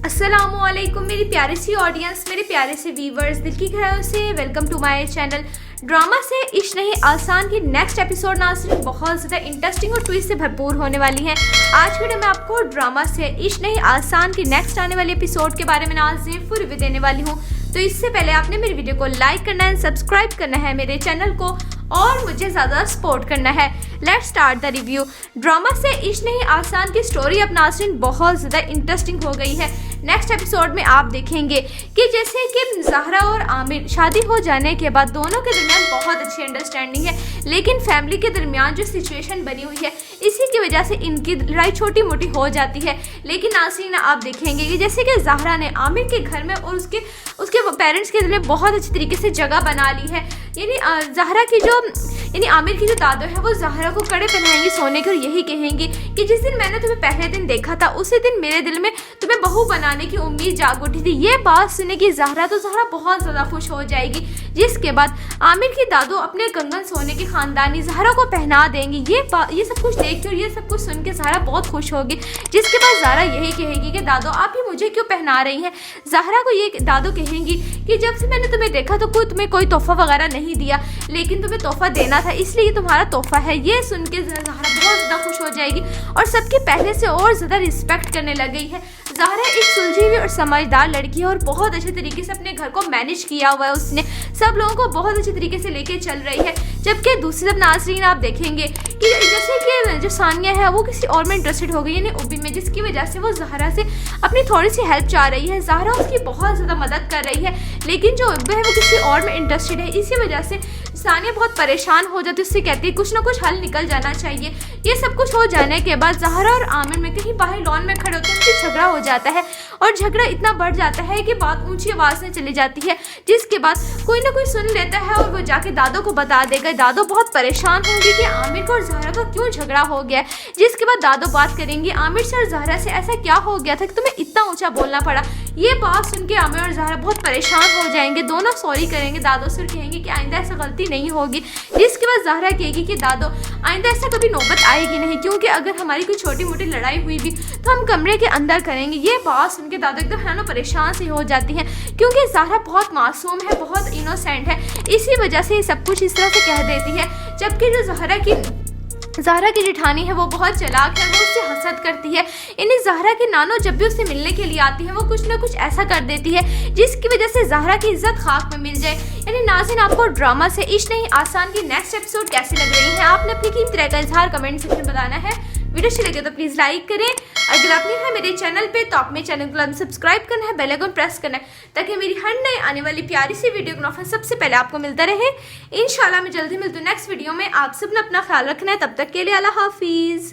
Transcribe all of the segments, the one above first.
अस्सलामुअलैकुम मेरी प्यारी सी ऑडियंस, मेरे प्यारे से व्यूवर्स, दिल की गहराइयों से welcome to my channel. Drama से इश्क नहीं आसान की नेक्स्ट एपिसोड नाज़रीन बहुत ज़्यादा इंटरेस्टिंग और ट्विस्ट से भरपूर होने वाली है। आज वीडियो में आपको ड्रामा से इश्क नहीं आसान की नेक्स्ट आने वाले एपिसोड के बारे में नाज़रीन फुल रिव्यू देने वाली हूँ। तो इससे पहले आपने मेरी वीडियो को लाइक करना है, सब्सक्राइब करना है मेरे चैनल को और मुझे ज़्यादा सपोर्ट करना है। Let's start the review. Drama से इश्क नहीं आसान की स्टोरी अब नाज़रीन बहुत ज़्यादा इंटरेस्टिंग हो गई है। नेक्स्ट एपिसोड में आप देखेंगे कि जैसे कि ज़हरा और आमिर शादी हो जाने के बाद दोनों के दरमियान बहुत अच्छी अंडरस्टैंडिंग है, लेकिन फैमिली के दरमियान जो सिचुएशन बनी हुई है इसी की वजह से इनकी लड़ाई छोटी मोटी हो जाती है। लेकिन नाज़रीन आप देखेंगे कि जैसे कि ज़हरा ने आमिर के घर में और उसके पेरेंट्स के दिल में बहुत अच्छी तरीके से जगह बना ली है। यानी आमिर की जो दादो है वो ज़हरा को कड़े पहनाएंगी सोने के और यही कहेंगी कि जिस दिन मैंने तुम्हें पहले दिन देखा था उसी दिन मेरे दिल में तुम्हें बहू बनाने की उम्मीद जाग उठी थी। ये बात सुने की ज़हरा बहुत ज़्यादा खुश हो जाएगी, जिसके बाद आमिर की दादो अपने कंगन सोने की खानदानी ज़हरा को पहना देंगी। ये सब कुछ देख के और ये सब कुछ सुन के ज़हरा बहुत खुश होगी, जिसके बाद ज़हरा यही कहेगी कि दादो आप ही मुझे क्यों पहना रही हैं। ज़हरा को ये दादो कहेंगी कि जब से मैंने तुम्हें देखा तो तुम्हें कोई तोहफा वगैरह नहीं दिया, लेकिन तुम्हें तोहफा देना था इसलिए ये तुम्हारा तोहफा है। ये सुन के ज़हरा बहुत ज़्यादा खुश हो जाएगी और सबके पहले से और ज़्यादा रिस्पेक्ट करने लग गई है। ज़हरा एक सुलझी हुई और समझदार लड़की है और बहुत अच्छे तरीके से अपने घर को मैनेज किया हुआ है। उसने सब लोगों को बहुत अच्छे तरीके से लेके चल रही है। जबकि दूसरी तरफ नाज़रीन आप देखेंगे कि जैसे कि जो सानिया है वो किसी और में इंटरेस्टेड हो गई, यानी उबी में, जिसकी वजह से वो ज़हरा से अपनी थोड़ी सी हेल्प चाह रही है। ज़हरा उसकी बहुत ज़्यादा मदद कर रही है, लेकिन जो उबी है वो किसी और में इंटरेस्टेड है। इसी वजह से सानिया बहुत परेशान हो जाती है, उससे कहती है कुछ ना कुछ हल निकल जाना चाहिए। ये सब कुछ हो जाने के बाद ज़हरा और आमिर में कहीं बाहर लॉन में खड़े होते हैं, उनकी झगड़ा हो जाता है और झगड़ा इतना बढ़ जाता है कि बात ऊंची आवाज़ में चली जाती है, जिसके बाद कोई ना कोई सुन लेता है और वो जाके दादो को बता देगा। दादो बहुत परेशान होंगी कि आमिर को और ज़हरा का क्यों झगड़ा हो गया है, जिसके बाद दादो बात करेंगी आमिर से और ज़हरा से ऐसा क्या हो गया था कि तुम्हें इतना ऊंचा बोलना पड़ा। ये बात सुन के आमिर और ज़हरा बहुत परेशान हो जाएंगे, दोनों सॉरी करेंगे दादो से और कहेंगे कि आइंदा ऐसा गलती नहीं होगी। जिसके बाद ज़हरा कहेगी कि दादो आइंदा ऐसा कभी नौबत आएगी नहीं, क्योंकि अगर हमारी कोई छोटी मोटी लड़ाई हुई भी तो हम कमरे के अंदर करेंगे। ये बात सुन के दादो एकदम है ना परेशान से हो जाती हैं, क्योंकि ज़हरा बहुत मासूम है, बहुत इनोसेंट है, इसी वजह से ये सब कुछ इस तरह से कह देती है। जबकि जो ज़हरा की जेठानी है वो बहुत चालाक है, वो उससे हसद करती है। यानी ज़हरा की नानो जब भी उससे मिलने के लिए आती है वो कुछ ना कुछ ऐसा कर देती है जिसकी वजह से ज़हरा की इज्जत खाक में मिल जाए। यानी नाज़रीन आपको ड्रामा से इश्क नहीं आसान की नेक्स्ट एपिसोड कैसी लग रही है, आपने अपनी कीमती राय का इजहार कमेंट सेक्शन में बताना है। वीडियो अच्छी लगे तो प्लीज़ लाइक करें। अगर आप नहीं है मेरे चैनल पे तो आप मेरे चैनल को सब्सक्राइब करना है, बेल आइकन प्रेस करना है, ताकि मेरी हर नई आने वाली प्यारी सी वीडियो का नोटिफिकेशन सबसे पहले आपको मिलता रहे। इंशाल्लाह मैं जल्दी मिलती हूँ नेक्स्ट वीडियो में। आप सब ने अपना ख्याल रखना है, तब तक के लिए अल्लाह हाफिज़।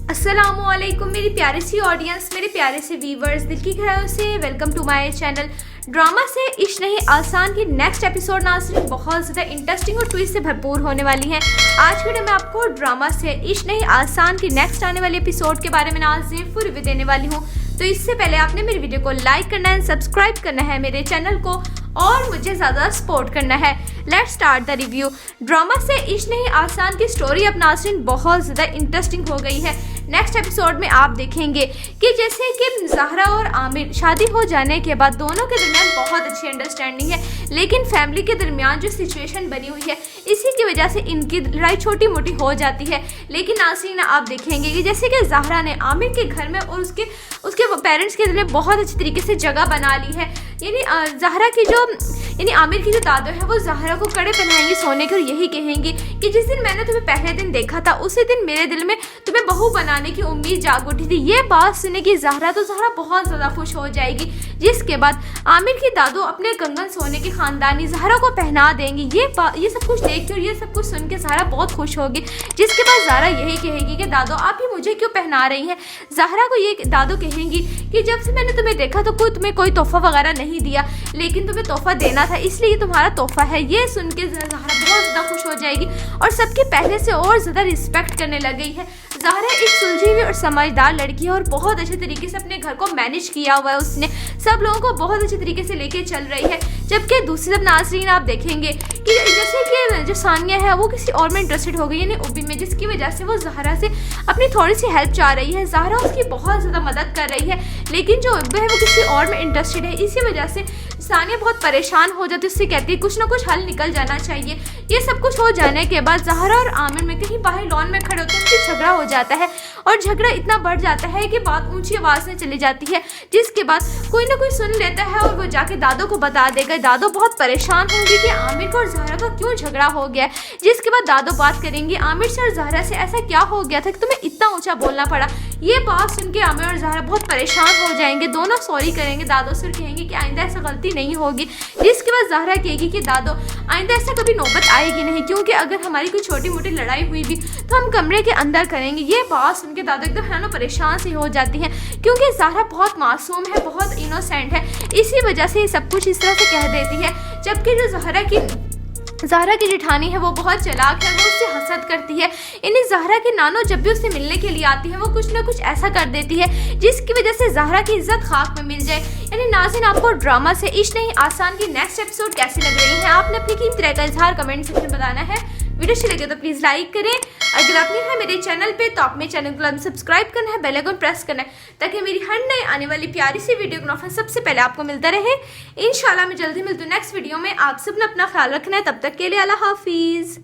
अस्सलामुअलैकुम मेरी प्यारी सी ऑडियंस, मेरे प्यारे से व्यूवर्स, दिल की गहराइयों से welcome to my channel. Drama से इश्क नहीं आसान की नेक्स्ट एपिसोड नाज़रीन बहुत ज़्यादा इंटरेस्टिंग और ट्विस्ट से भरपूर होने वाली है। आज वीडियो में आपको ड्रामा से इश्क नहीं आसान की नेक्स्ट आने वाले एपिसोड के बारे में नाज़रीन फुल रिव्यू देने वाली हूँ। तो इससे पहले आपने मेरी वीडियो को लाइक करना है, सब्सक्राइब करना है मेरे चैनल को और मुझे ज़्यादा सपोर्ट करना है। Let's start the review. Drama से इश्क नहीं आसान की स्टोरी अब नाज़रीन बहुत ज़्यादा इंटरेस्टिंग हो गई है। नेक्स्ट एपिसोड में आप देखेंगे कि जैसे कि ज़हरा और आमिर शादी हो जाने के बाद दोनों के दरमियान बहुत अच्छी अंडरस्टैंडिंग है, लेकिन फैमिली के दरमियान जो सिचुएशन बनी हुई है इसी की वजह से इनकी लड़ाई छोटी मोटी हो जाती है। लेकिन नाज़रीन आप देखेंगे कि जैसे कि ज़हरा ने आमिर के घर में और उसके पेरेंट्स के दिल में बहुत अच्छी तरीके से जगह बना ली है। यानी आमिर की जो दादो है वो ज़हरा को कड़े पहनाएंगी सोने के और यही कहेंगी कि जिस दिन मैंने तुम्हें पहले दिन देखा था उसी दिन मेरे दिल में तुम्हें बहू बनाने की उम्मीद जाग उठी थी। ये बात सुने की ज़हरा बहुत ज़्यादा खुश हो जाएगी, जिसके बाद आमिर की दादो अपने कंगन सोने की खानदानी ज़हरा को पहना देंगी। ये सब कुछ देख के और ये सब कुछ सुन के ज़हरा बहुत खुश होगी, जिसके बाद ज़हरा यही कहेगी कि दादो आप ही मुझे क्यों पहना रही हैं। ज़हरा को ये दादो कहेंगी कि जब से मैंने तुम्हें देखा तो तुम्हें कोई तोहफा वगैरह नहीं दिया, लेकिन तुम्हें तोहफा देना था इसलिए ये तुम्हारा तोहफा है। ये सुन के ज़हरा बहुत ज़्यादा खुश हो जाएगी और सबके पहले से और ज़्यादा रिस्पेक्ट करने लग गई है। ज़ाहरा एक सुलझी हुई और समझदार लड़की है और बहुत अच्छे तरीके से अपने घर को मैनेज किया हुआ है। उसने सब लोगों को बहुत अच्छे तरीके से लेके चल रही है। जबकि दूसरी तरफ नाज़रीन आप देखेंगे कि जैसे कि जो सानिया है वो किसी और में इंटरेस्टेड हो गई यानी उबी में, जिसकी वजह से वो ज़ाहरा से अपनी थोड़ी सी हेल्प चाह रही है। ज़ाहरा उसकी बहुत ज़्यादा मदद कर रही है, लेकिन जो उबी है वो किसी और में इंटरेस्टेड है। इसी वजह से सानिया बहुत परेशान हो जाती है, उससे कहती है कुछ ना कुछ हल निकल जाना चाहिए। ये सब कुछ हो जाने के बाद ज़ाहरा और आमिर में कहीं बाहर लॉन में खड़े होते हैं, उनकी झगड़ा हो जाता है और झगड़ा इतना बढ़ जाता है कि बात ऊंची आवाज़ में चली जाती है, जिसके बाद कोई ना कोई सुन लेता है और वो जाके दादो को बता देगा। दादो बहुत परेशान होंगी कि आमिर को और ज़ाहरा का क्यों झगड़ा हो गया, जिसके बाद दादो बात करेंगी आमिर से और ज़ाहरा से ऐसा क्या हो गया था कि तुम्हें इतना ऊंचा बोलना पड़ा। ये बात सुन के आमिर और ज़ाहरा बहुत परेशान हो जाएंगे, दोनों सॉरी करेंगे दादो से और कहेंगे कि आइंदा ऐसा गलती नहीं होगी। जिसके बाद ज़ाहरा कहेगी कि दादो आइंदा ऐसा कभी नौबत आएगी नहीं, क्योंकि अगर हमारी कोई छोटी मोटी लड़ाई हुई भी तो हम कमरे के अंदर करेंगे। ये बात सुन के दादो एकदम है ना परेशान सी हो जाती हैं, क्योंकि ज़ाहरा बहुत मासूम है, बहुत इनोसेंट है। इसी वजह से ये सब कुछ इस तरह से कह देती है। जबकि जो ज़ाहरा की जेठानी है वो बहुत चालाक है, वो उससे हसद करती है। यानी ज़ाहरा की नानो जब भी उससे मिलने के लिए आती है वो कुछ ना कुछ ऐसा कर देती है जिसकी वजह से ज़ाहरा की इज्जत खाक में मिल जाए। यानी नाज़रीन, आपको ड्रामा से इश्क नहीं आसान की नेक्स्ट एपिसोड कैसी लग रही है, आपने अपनी कीमती राय का इजहार कमेंट सेक्शन में बताना है। वीडियो अच्छी लगे तो प्लीज़ लाइक करें। अगर आप नहीं है मेरे चैनल पे तो आप मेरे चैनल को सब्सक्राइब करना है, बेल आइकन प्रेस करना है, ताकि मेरी हर नई आने वाली प्यारी सी वीडियो का नोटिफिकेशन सबसे पहले आपको मिलता रहे। इंशाल्लाह मैं जल्दी मिलती हूँ नेक्स्ट वीडियो में। आप सब ने अपना ख्याल रखना है, तब तक के लिए अल्लाह हाफिज़।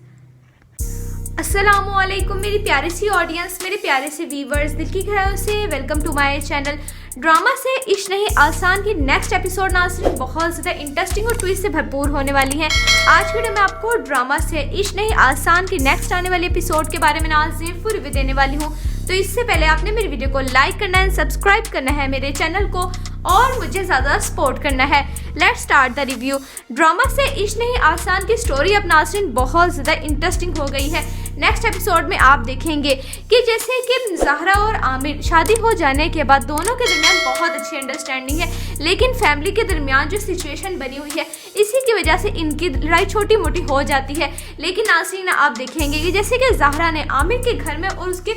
अस्सलामुअलैकुम मेरी प्यारी सी ऑडियंस, मेरे प्यारे से व्यूवर्स, दिल की गहराइयों से welcome to my channel. Drama से इश्क नहीं आसान की नेक्स्ट एपिसोड नाज़रीन बहुत ज़्यादा इंटरेस्टिंग और ट्विस्ट से भरपूर होने वाली है। आज वीडियो में आपको ड्रामा से इश्क नहीं आसान की नेक्स्ट आने वाले एपिसोड के बारे में नाज़रीन फुल रिव्यू देने वाली हूँ। तो इससे पहले आपने मेरे वीडियो को लाइक करना है, सब्सक्राइब करना है मेरे चैनल को और मुझे ज़्यादा सपोर्ट करना है। Let's start the review. Drama से इश्क नहीं आसान की स्टोरी अब नाज़रीन बहुत ज़्यादा इंटरेस्टिंग हो गई है। नेक्स्ट एपिसोड में आप देखेंगे कि जैसे कि ज़ाहरा और आमिर शादी हो जाने के बाद दोनों के दरमियान बहुत अच्छी अंडरस्टैंडिंग है, लेकिन फैमिली के दरमियान जो सिचुएशन बनी हुई है इसी की वजह से इनकी लड़ाई छोटी मोटी हो जाती है। लेकिन नाज़रीन आप देखेंगे कि जैसे कि ज़ाहरा ने आमिर के घर में और उसके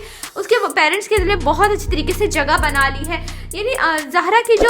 पेरेंट्स के दिल में बहुत अच्छी तरीके से जगह बना ली है। यानी ज़ाहरा की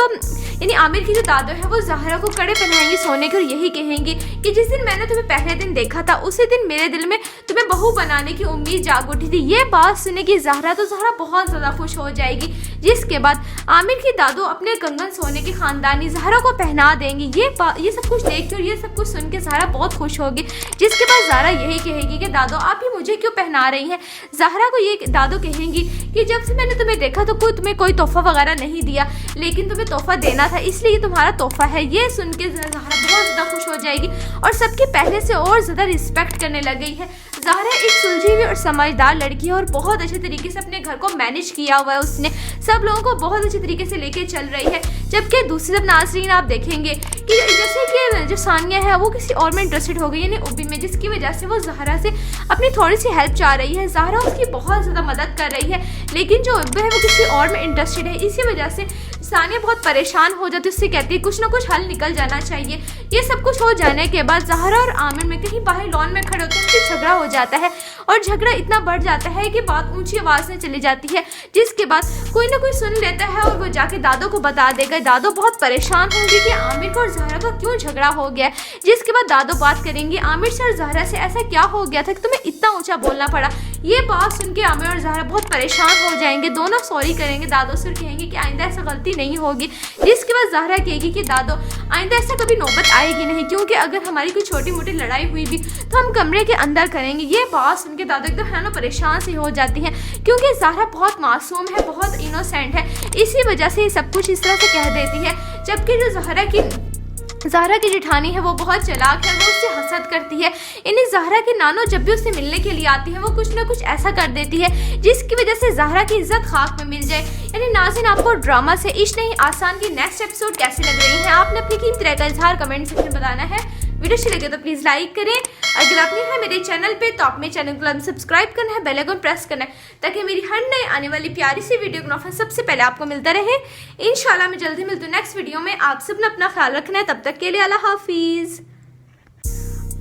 यानी आमिर की जो दादो है वो ज़ाहरा को कड़े पहनाएंगी सोने के और यही कहेंगी कि जिस दिन मैंने तुम्हें पहले दिन देखा था उसी दिन मेरे दिल में तुम्हें बहू बनाने की उम्मीद जाग उठी थी। ये बात सुनेगी ज़ाहरा तो ज़ाहरा बहुत ज़्यादा खुश हो जाएगी। जिसके बाद आमिर की दादो अपने कंगन सोने की खानदानी ज़ाहरा को पहना देंगी। ये सब कुछ देख के और ये सब कुछ सुन के ज़ाहरा बहुत खुश होगी। जिसके बाद ज़ाहरा यही कहेगी कि दादो आप ही मुझे क्यों पहना रही हैं। ज़ाहरा को ये दादो कहेंगी कि जब से मैंने तुम्हें देखा तो तुम्हें कोई तोहफा वगैरह नहीं दिया, लेकिन तुम्हें तोहफा देना था इसलिए तुम्हारा तोहफा है। ये सुन के ज़ाहरा बहुत ज़्यादा खुश हो जाएगी और सबके पहले से और ज़्यादा रिस्पेक्ट करने लग गई है। ज़ाहरा एक सुलझी हुई और समझदार लड़की है और बहुत अच्छे तरीके से अपने घर को मैनेज किया हुआ है। उसने सब लोगों को बहुत अच्छे तरीके से लेके चल रही है। जबकि दूसरी तरफ नाज़रीन आप देखेंगे कि जैसे कि जो सानिया है वो किसी और में इंटरेस्टेड हो गई यानी उबी में, जिसकी वजह से वो ज़ाहरा से अपनी थोड़ी सी हेल्प चाह रही है। ज़ाहरा उसकी बहुत ज़्यादा मदद कर रही है, लेकिन जो उबी है वो किसी और में इंटरेस्टेड है। इसी वजह से सानिया बहुत परेशान हो जाती है, उससे कहती है कुछ ना कुछ हल निकल जाना चाहिए। ये सब कुछ हो जाने के बाद ज़ाहरा और आमिर में कहीं बाहर लॉन में खड़े होते हैं, उनकी झगड़ा हो जाता है और झगड़ा इतना बढ़ जाता है कि बात ऊंची आवाज़ में चली जाती है। जिसके बाद कोई ना कोई सुन लेता है और वो जाके दादो को बता देगा। दादो बहुत परेशान होंगी कि आमिर को और ज़ाहरा का क्यों झगड़ा हो गया। जिसके बाद दादो बात करेंगी आमिर से और ज़ाहरा से ऐसा क्या हो गया था कि तुम्हें इतना ऊंचा बोलना पड़ा। ये बात सुन के आमिर और ज़ाहरा बहुत परेशान हो जाएंगे, दोनों सॉरी करेंगे दादो से और कहेंगे कि आइंदा ऐसा गलती नहीं होगी। जिसके बाद ज़ाहरा कहेगी कि दादो आइंदा ऐसा कभी नौबत आएगी नहीं, क्योंकि अगर हमारी कोई छोटी मोटी लड़ाई हुई भी तो हम कमरे के अंदर करेंगे। ये बात सुन के दादो एकदम है ना परेशान सी हो जाती हैं, क्योंकि ज़ाहरा बहुत मासूम है, बहुत इनोसेंट है। इसी वजह से ये सब कुछ इस तरह से कह देती है। जबकि जो ज़ाहरा की जेठानी है वो बहुत चालाक है, वो उससे हसद करती है। यानी ज़ाहरा की नानो जब भी उससे मिलने के लिए आती है वो कुछ ना कुछ ऐसा कर देती है जिसकी वजह से ज़ाहरा की इज्जत खाक में मिल जाए। यानी नाज़रीन, आपको ड्रामा से इश्क नहीं आसान की नेक्स्ट एपिसोड कैसी लग रही है, आपने अपनी कीमती राय का इजहार कमेंट सेक्शन में बताना है। वीडियो अच्छी लगे तो प्लीज़ लाइक करें। अगर आप नहीं है मेरे चैनल पे तो आप मेरे चैनल को सब्सक्राइब करना है, बेल आइकन प्रेस करना है, ताकि मेरी हर नई आने वाली प्यारी सी वीडियो का नोटिफिकेशन सबसे पहले आपको मिलता रहे। इंशाल्लाह मैं जल्दी मिलती हूँ नेक्स्ट वीडियो में। आप सब ने अपना ख्याल रखना है, तब तक के लिए अल्लाह हाफिज़।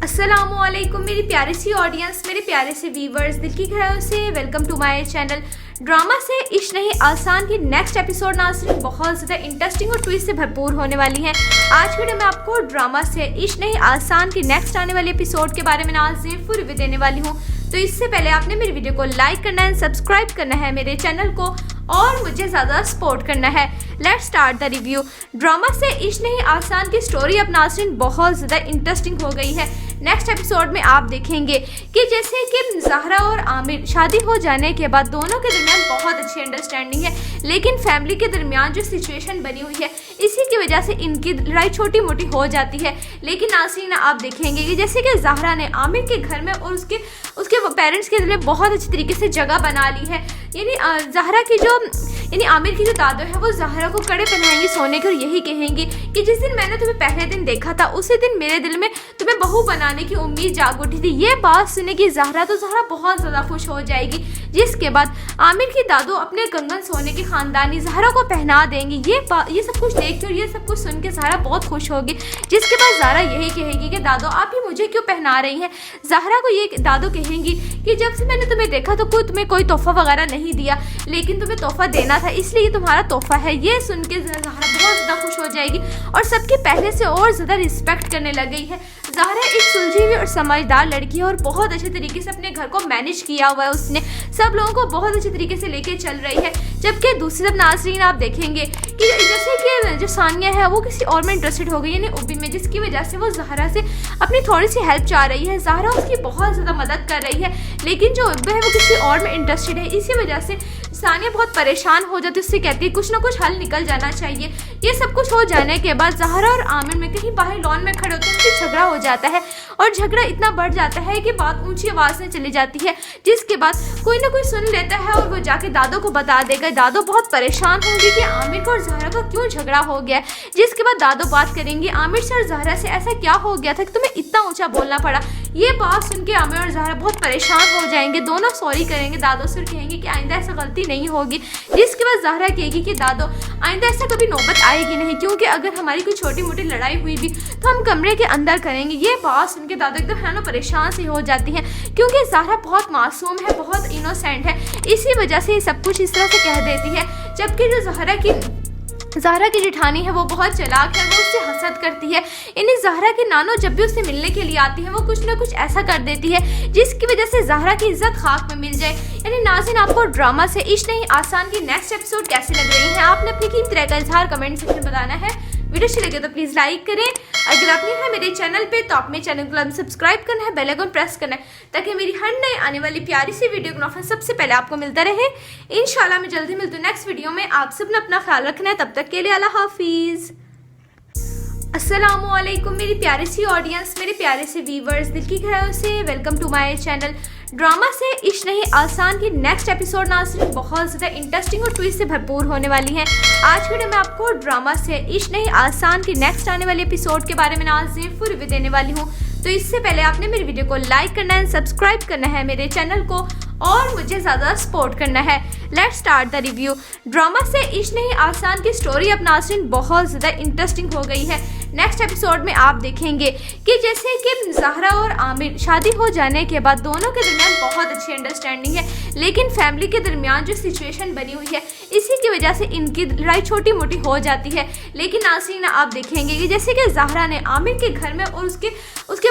अस्सलामुअलैकुम मेरी प्यारी सी ऑडियंस, मेरे प्यारे से व्यूवर्स, दिल की गहराइयों से welcome to my channel. Drama से इश्क नहीं आसान की नेक्स्ट एपिसोड नाज़रीन बहुत ज़्यादा इंटरेस्टिंग और ट्विस्ट से भरपूर होने वाली है। आज वीडियो में आपको ड्रामा से इश्क नहीं आसान की नेक्स्ट आने वाले एपिसोड के बारे में नाज़रीन फुल रिव्यू देने वाली हूँ। तो इससे पहले आपने मेरी वीडियो को लाइक करना है, सब्सक्राइब करना है मेरे चैनल को और मुझे ज़्यादा सपोर्ट करना है। Let's start the review. Drama से इश्क नहीं आसान की स्टोरी अब नाज़रीन बहुत ज़्यादा इंटरेस्टिंग हो गई है। नेक्स्ट एपिसोड में आप देखेंगे कि जैसे कि ज़हरा और आमिर शादी हो जाने के बाद दोनों के दरमियान बहुत अच्छी अंडरस्टैंडिंग है, लेकिन फैमिली के दरमियान जो सिचुएशन बनी हुई है इसी की वजह से इनकी लड़ाई छोटी मोटी हो जाती है। लेकिन नाज़रीन आप देखेंगे कि जैसे कि ज़हरा ने आमिर के घर में और उसके पेरेंट्स के दिल में बहुत अच्छी तरीके से जगह बना ली है। यानी ज़हरा की जो आमिर की जो दादो है वो ज़हरा को कड़े पहनाएंगी सोने के और यही कहेंगी कि जिस दिन मैंने तुम्हें पहले दिन देखा था उसी दिन मेरे दिल में तुम्हें बहू बनाने की उम्मीद जाग उठी थी। ये बात सुनेगी ज़हरा तो ज़हरा बहुत ज़्यादा खुश हो जाएगी, जिसके बाद आमिर की दादो अपने कंगन सोने की खानदानी ज़हरा को पहना देंगी। ये सब कुछ देख के और ये सब कुछ सुन के ज़हरा बहुत खुश होगी, जिसके बाद ज़हरा यही कहेगी कि दादो आप ही मुझे क्यों पहना रही हैं। ज़हरा को ये दादो कहेंगी कि जब से मैंने तुम्हें देखा तो तुम्हें कोई तोहफा वगैरह नहीं दिया, लेकिन तुम्हें तोहफा देना था इसलिए ये तुम्हारा तोहफा है। ये सुन के ज़हरा बहुत ज़्यादा खुश हो जाएगी और सबके पहले से और ज़्यादा रिस्पेक्ट करने लग गई है। ज़हरा एक सुलझी हुई और समझदार लड़की है और बहुत अच्छे तरीके से अपने घर को मैनेज किया हुआ है। उसने सब लोगों को बहुत अच्छे तरीके से लेके चल रही है। जबकि दूसरी तरफ नाज़रीन आप देखेंगे कि जैसे कि जो सानिया है वो किसी और में इंटरेस्टेड हो गई यानी उबी में, जिसकी वजह से वो ज़हरा से अपनी थोड़ी सी हेल्प चाह रही है। ज़हरा उसकी बहुत ज़्यादा मदद कर रही है, लेकिन जो उबी है वो किसी और में इंटरेस्टेड है। इसी वजह से सानिया बहुत परेशान हो जाती है, उससे कहती है कुछ ना कुछ हल निकल जाना चाहिए। ये सब कुछ हो जाने के बाद ज़हरा और आमिर में कहीं बाहर लॉन में खड़े होते हैं, उनकी झगड़ा हो जाता है और झगड़ा इतना बढ़ जाता है कि बात ऊंची आवाज़ में चली जाती है, जिसके बाद कोई ना कोई सुन लेता है और वो जाके दादो को बता देगा। दादो बहुत परेशान होंगी कि आमिर को और ज़हरा का क्यों झगड़ा हो गया है, जिसके बाद दादो बात करेंगी आमिर से और ज़हरा से ऐसा क्या हो गया था कि तुम्हें इतना ऊंचा बोलना पड़ा। ये बात सुन के आमिर और ज़हरा बहुत परेशान हो जाएंगे, दोनों सॉरी करेंगे दादो से और कहेंगे कि आइंदा ऐसा गलती नहीं होगी। जिसके बाद ज़हरा कहेगी कि दादो आइंदा ऐसा कभी नौबत आएगी नहीं, क्योंकि अगर हमारी कोई छोटी मोटी लड़ाई हुई भी तो हम कमरे के अंदर करेंगे। ये बात सुन के दादो एकदम है ना परेशान सी हो जाती हैं, क्योंकि ज़हरा बहुत मासूम है, बहुत इनोसेंट है, इसी वजह से ये सब कुछ इस तरह से कह देती है। जबकि जो ज़हरा की जेठानी है वो बहुत चालाक है, वो उससे हसद करती है। यानी ज़हरा की नानो जब भी उससे मिलने के लिए आती है वो कुछ ना कुछ ऐसा कर देती है जिसकी वजह से ज़हरा की इज्जत खाक में मिल जाए। यानी नाज़रीन आपको ड्रामा से इश्क नहीं आसान की नेक्स्ट एपिसोड कैसी लग रही है आपने अपनी कीमती राय का इजहार कमेंट सेक्शन में बताना है। वीडियो अच्छी लगे तो प्लीज़ लाइक करें, अगर आप नहीं है मेरे चैनल पे तो आप मेरे चैनल को सब्सक्राइब करना है, बेल आइकन प्रेस करना है ताकि मेरी हर नई आने वाली प्यारी सी वीडियो का नोटिफिकेशन सबसे पहले आपको मिलता रहे। इंशाल्लाह मैं जल्दी मिलती हूँ नेक्स्ट वीडियो में। आप सब ने अपना ख्याल रखना है, तब तक के लिए अल्लाह हाफिज़। अस्सलामुअलैकुम मेरी प्यारी सी ऑडियंस, मेरे प्यारे से व्यूवर्स, दिल की गहराइयों से welcome to my channel. Drama से इश्क नहीं आसान की नेक्स्ट एपिसोड नाज़रीन बहुत ज़्यादा इंटरेस्टिंग और ट्विस्ट से भरपूर होने वाली है। आज वीडियो में आपको ड्रामा से इश्क नहीं आसान की नेक्स्ट आने वाले एपिसोड के बारे में नाज़रीन फुल रिव्यू देने वाली हूँ। तो इससे पहले आपने मेरी वीडियो को लाइक करना है, सब्सक्राइब करना है मेरे चैनल को और मुझे ज़्यादा सपोर्ट करना है। Let's start the review. Drama से इश्क नहीं आसान की स्टोरी अब नाज़रीन बहुत ज़्यादा इंटरेस्टिंग हो गई है। नेक्स्ट एपिसोड में आप देखेंगे कि जैसे कि ज़हरा और आमिर शादी हो जाने के बाद दोनों के दरमियान बहुत अच्छी अंडरस्टैंडिंग है, लेकिन फैमिली के दरमियान जो सिचुएशन बनी हुई है इसी की वजह से इनकी लड़ाई छोटी मोटी हो जाती है। लेकिन नाज़रीन आप देखेंगे कि जैसे कि ज़हरा ने आमिर के घर में और उसके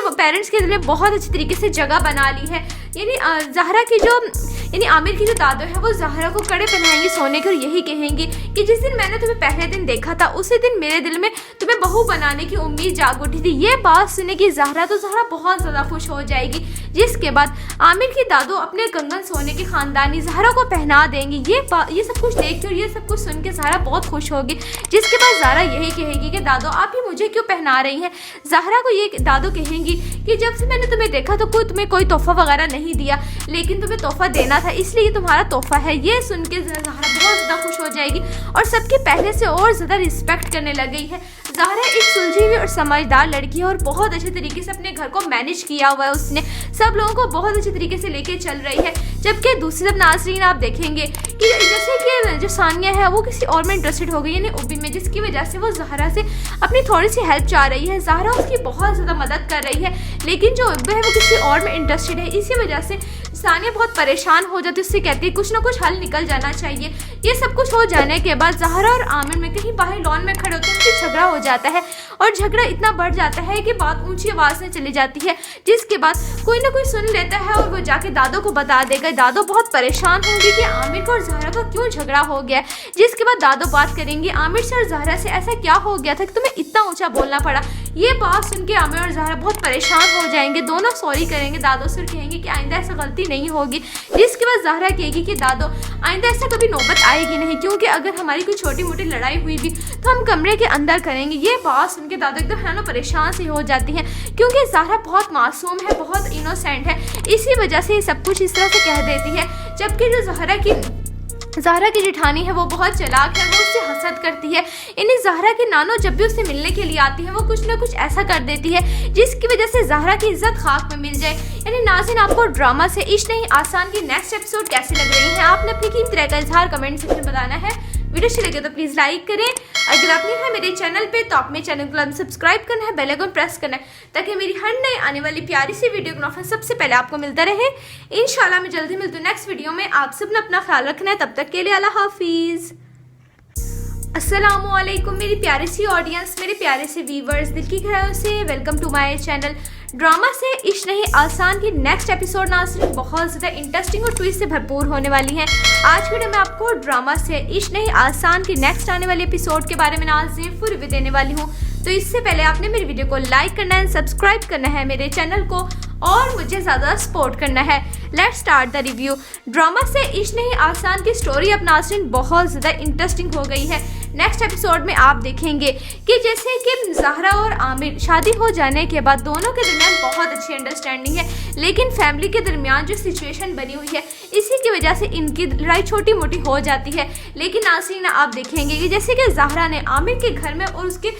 पेरेंट्स के दिल में बहुत अच्छी तरीके से जगह बना ली है। यानी आमिर की जो दादो है वो ज़हरा को कड़े पहनाएंगी सोने के और यही कहेंगी कि जिस दिन मैंने तुम्हें पहले दिन देखा था उसी दिन मेरे दिल में तुम्हें बहू बनाने की उम्मीद जाग उठी थी। ये बात सुनेगी ज़हरा तो ज़हरा बहुत ज़्यादा खुश हो जाएगी, जिसके बाद आमिर की दादो अपने कंगन सोने की खानदानी ज़हरा को पहना देंगी। ये सब कुछ देख के और ये सब कुछ सुन के ज़हरा बहुत खुश होगी, जिसके बाद ज़हरा यही कहेगी कि दादो आप ही मुझे क्यों पहना रही हैं। ज़हरा को ये दादो कहेंगी कि जब से मैंने तुम्हें देखा तो तुम्हें कोई तोहफा वगैरह नहीं दिया, लेकिन तुम्हें तोहफा देना था इसलिए ये तुम्हारा तोहफा है। ये सुन के ज़हरा बहुत ज़्यादा खुश हो जाएगी और सबके पहले से और ज़्यादा रिस्पेक्ट करने लग गई है। ज़हरा एक सुलझी हुई और समझदार लड़की है और बहुत अच्छे तरीके से अपने घर को मैनेज किया हुआ है। उसने सब लोगों को बहुत अच्छे तरीके से लेके चल रही है। जबकि दूसरी तरफ नाज़रीन आप देखेंगे कि जैसे कि जो सानिया है वो किसी और में इंटरेस्टेड हो गई यानी उबी में, जिसकी वजह से वो ज़हरा से अपनी थोड़ी सी हेल्प चाह रही है। ज़हरा उसकी बहुत ज़्यादा मदद कर रही है, लेकिन जो उबी है वो किसी और में इंटरेस्टेड है। इसी वजह से सानिया बहुत परेशान हो जाती है, उससे कहती है कुछ ना कुछ हल निकल जाना चाहिए। ये सब कुछ हो जाने के बाद ज़हरा और आमिर में कहीं बाहर लॉन में खड़े होते हैं, उनकी झगड़ा हो जाता है और झगड़ा इतना बढ़ जाता है कि बात ऊंची आवाज़ में चली जाती है, जिसके बाद कोई ना कोई सुन लेता है और वो जाके दादो को बता देगा। दादो बहुत परेशान होंगे कि आमिर को और ज़हरा का क्यों झगड़ा हो गया, जिसके बाद दादो बात करेंगे आमिर से और ज़हरा से ऐसा क्या हो गया था कि तुम्हें इतना ऊंचा बोलना पड़ा। ये बात सुन के आमिर और ज़हरा बहुत परेशान हो जाएंगे, दोनों सॉरी करेंगे दादो से, कहेंगे कि आइंदा ऐसा गलती नहीं होगी। जिसके बाद ज़हरा कहेगी कि दादो आइंदा ऐसा कभी नौबत आएगी नहीं, क्योंकि अगर हमारी कोई छोटी मोटी लड़ाई हुई भी तो हम कमरे के अंदर करेंगे। ये बात सुन के दादो एकदम है ना परेशान सी हो जाती हैं, क्योंकि ज़हरा बहुत मासूम है, बहुत इनोसेंट है, इसी वजह से ये सब कुछ इस तरह से कह देती है। जबकि जो ज़हरा की जेठानी है वो बहुत चालाक है, वो उससे हसद करती है। यानी ज़हरा की नानो जब भी उससे मिलने के लिए आती है वो कुछ ना कुछ ऐसा कर देती है जिसकी वजह से ज़हरा की इज्जत खाक में मिल जाए। यानी नाज़रीन, आपको ड्रामा से इश्क नहीं आसान की नेक्स्ट एपिसोड कैसी लग रही है, आपने अपनी कीमती राय का इजहार कमेंट सेक्शन में बताना है। वीडियो अच्छी लगे तो प्लीज़ लाइक करें, अगर आप नहीं है मेरे चैनल पे तो आप मेरे चैनल को सब्सक्राइब करना है, बेल आइकन प्रेस करना है, ताकि मेरी हर नई आने वाली प्यारी सी वीडियो का नोटिफिकेशन सबसे पहले आपको मिलता रहे। इंशाल्लाह मैं जल्दी मिलती हूँ नेक्स्ट वीडियो में। आप सब ने अपना ख्याल रखना है, तब तक के लिए अल्लाह हाफिज़। अस्सलामुअलैकुम मेरी प्यारी सी ऑडियंस, मेरे प्यारे से व्यूवर्स, दिल की गहराइयों से welcome to my channel. Drama से इश्क नहीं आसान की नेक्स्ट एपिसोड नाज़रीन बहुत ज़्यादा इंटरेस्टिंग और ट्विस्ट से भरपूर होने वाली है। आज वीडियो में आपको ड्रामा से इश्क नहीं आसान की नेक्स्ट आने वाले एपिसोड के बारे में नाज़रीन फुल रिव्यू देने वाली हूँ। तो इससे पहले आपने मेरी वीडियो को लाइक करना है, सब्सक्राइब करना है मेरे चैनल को और मुझे ज़्यादा सपोर्ट करना है। Let's start the review. Drama से इश्क नहीं आसान की स्टोरी अब नाज़रीन बहुत ज़्यादा इंटरेस्टिंग हो गई है। नेक्स्ट एपिसोड में आप देखेंगे कि जैसे कि ज़हरा और आमिर शादी हो जाने के बाद दोनों के दरमियान बहुत अच्छी अंडरस्टैंडिंग है, लेकिन फैमिली के दरमियान जो सिचुएशन बनी हुई है इसी की वजह से इनकी लड़ाई छोटी मोटी हो जाती है। लेकिन नाज़रीन आप देखेंगे कि जैसे कि ज़हरा ने आमिर के घर में और उसके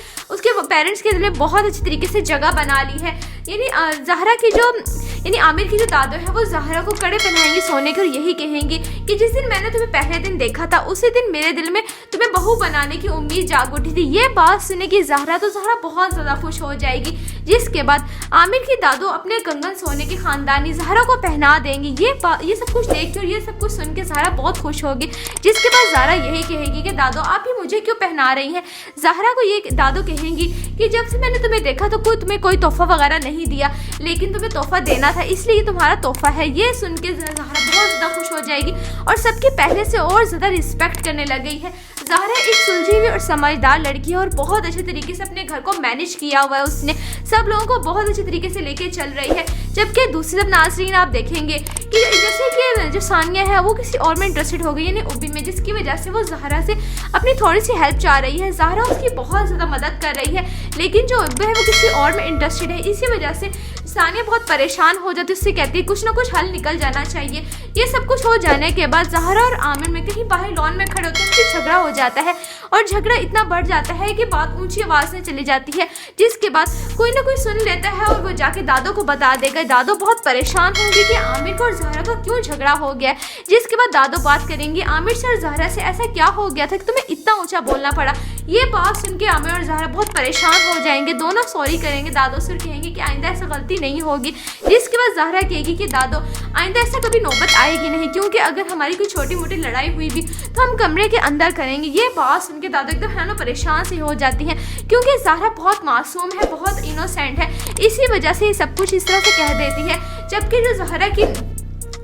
पेरेंट्स के दिल में बहुत अच्छी तरीके से जगह बना ली है। यानी आमिर की जो दादो है वो ज़हरा को कड़े पहनाएंगी सोने के और यही कहेंगी कि जिस दिन मैंने तुम्हें पहले दिन देखा था उसी दिन मेरे दिल में तुम्हें बहू बनाने की उम्मीद जाग उठी थी। ये बात सुनेगी ज़हरा तो ज़हरा बहुत ज़्यादा खुश हो जाएगी। जिसके बाद आमिर की दादो अपने कंगन सोने की खानदानी ज़हरा को पहना देंगी। ये सब कुछ देख के और ये सब कुछ सुन के ज़हरा बहुत खुश होगी। जिसके बाद ज़हरा यही कहेगी कि दादो आप ही मुझे क्यों पहना रही हैं। ज़हरा को ये दादो कहेंगी कि जब से मैंने तुम्हें देखा तो तुम्हें कोई तोहफा वगैरह नहीं दिया, लेकिन तुम्हें तोहफा देना था इसलिए ये तुम्हारा तोहफा है। ये सुन के ज़हरा बहुत ज़्यादा खुश हो जाएगी और सबके पहले से और ज़्यादा रिस्पेक्ट करने लग गई है। ज़हरा एक सुलझी हुई और समझदार लड़की है और बहुत अच्छे तरीके से अपने घर को मैनेज किया हुआ है, उसने सब लोगों को बहुत अच्छे तरीके से लेके चल रही है। जबकि दूसरी तरफ नाज़रीन आप देखेंगे कि जैसे कि जो सानिया है वो किसी और में इंटरेस्टेड हो गई, यानी उबी में, जिसकी वजह से वो ज़हरा से अपनी थोड़ी सी हेल्प चाह रही है। ज़हरा उसकी बहुत ज़्यादा मदद कर रही है, लेकिन जो उबी है वो किसी और में इंटरेस्टेड है। इसी वजह से सानिया बहुत परेशान हो जाती है, उससे कहती है कुछ ना कुछ हल निकल जाना चाहिए। ये सब कुछ हो जाने के बाद ज़हरा और आमिर में कहीं बाहर लॉन में खड़े होते हैं, उनकी झगड़ा हो जाता है और झगड़ा इतना बढ़ जाता है कि बात ऊंची आवाज़ में चली जाती है। जिसके बाद कोई ना कोई सुन लेता है और वो जाके दादो को बता देगा। दादो बहुत परेशान होंगे कि आमिर को और ज़हरा का क्यों झगड़ा हो गया। जिसके बाद दादो बात करेंगे आमिर से और ज़हरा से ऐसा क्या हो गया था कि तुम्हें इतना ऊंचा बोलना पड़ा। ये बात सुन के आमिर और ज़हरा बहुत परेशान हो जाएंगे, दोनों सॉरी करेंगे दादो से, कहेंगे कि आइंदा ऐसा गलती नहीं होगी। जिसके बाद ज़हरा कहेगी कि दादो आइंदा ऐसा कभी नौबत आएगी नहीं, क्योंकि अगर हमारी कोई छोटी मोटी लड़ाई हुई भी तो हम कमरे के अंदर करेंगे। ये बात सुन के दादो एकदम है ना परेशान सी हो जाती हैं, क्योंकि ज़हरा बहुत मासूम है, बहुत इनोसेंट है, इसी वजह से ये सब कुछ इस तरह से कह देती है। जबकि जो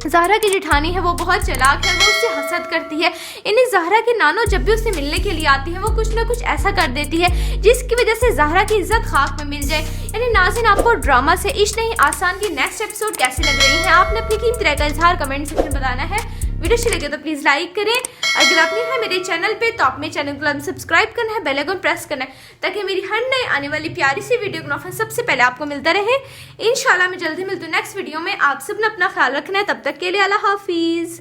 ज़हरा की जेठानी है वो बहुत चालाक है, वो उससे हसद करती है। यानी ज़हरा की नानो जब भी उससे मिलने के लिए आती है वो कुछ ना कुछ ऐसा कर देती है जिसकी वजह से ज़हरा की इज्जत खाक में मिल जाए। यानी नाज़रीन, आपको ड्रामा से इश्क नहीं आसान की नेक्स्ट एपिसोड कैसी लग रही है, आपने अपनी कीमती राय का इजहार कमेंट सेक्शन में बताना है। वीडियो अच्छी लगे तो प्लीज़ लाइक करें, अगर आप नहीं है मेरे चैनल पे तो आप मेरे चैनल को सब्सक्राइब करना है, बेल आइकन प्रेस करना है, ताकि मेरी हर नई आने वाली प्यारी सी वीडियो का नोटिफिकेशन सबसे पहले आपको मिलता रहे। इंशाल्लाह मैं जल्दी मिलती हूँ नेक्स्ट वीडियो में। आप सब ने अपना ख्याल रखना है, तब तक के लिए अल्लाह हाफिज़।